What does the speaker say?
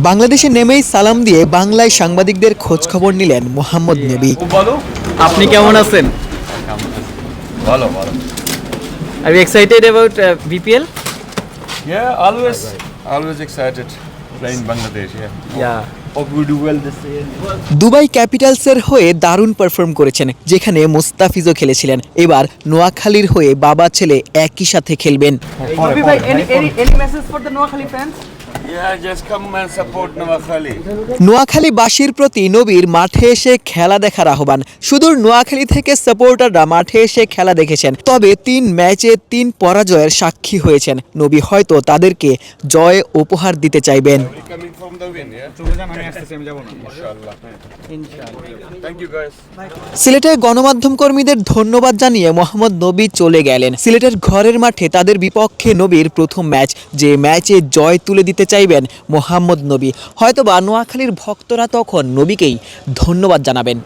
বাংলাদেশে নেমেই সালাম দিয়ে বাংলায় সাংবাদিকদের খোঁজ খবর নিলেন মোহাম্মদ নবী। আপনি কেমন আছেন? ভালো ভালো। Are you excited about BPL? Yeah, always excited playing Bangladesh. Yeah. Hope we do well this year. Dubai ক্যাপিটালসের হয়ে দারুণ পারফর্ম করেছেন, যেখানে মোস্তাফিজও খেলেছিলেন। এবার নোয়াখালীর হয়ে বাবা ছেলে একই সাথে খেলবেন। Nobby bhai, any message for the Noakhali fans? Yeah, just come and support Noakhali. নোয়াখালীবাসীর প্রতি নবীর মাঠে এসে খেলা দেখার আহ্বান। সুদূর নোয়াখালী থেকে সাপোর্টাররা মাঠে এসে খেলা দেখেছেন, তবে 3 ম্যাচে 3 পরাজয়ের সাক্ষী হয়েছেন। নবী হয়তো তাদেরকে জয় উপহার দিতে চাইবেন। We're coming from the win, yeah? Inshallah. Thank you guys. সিলেটে গণমাধ্যম কর্মীদের ধন্যবাদ জানিয়ে মোহাম্মদ নবী চলে গেলেন। সিলেটের ঘরের মাঠে তাদের বিপক্ষে নবীর প্রথম ম্যাচ, যে ম্যাচে জয় তুলে দিতে চাইবেন মোহাম্মদ নবী। হয়তোবা নোয়াখালীর ভক্তরা তখন নবীকেই ধন্যবাদ জানাবেন।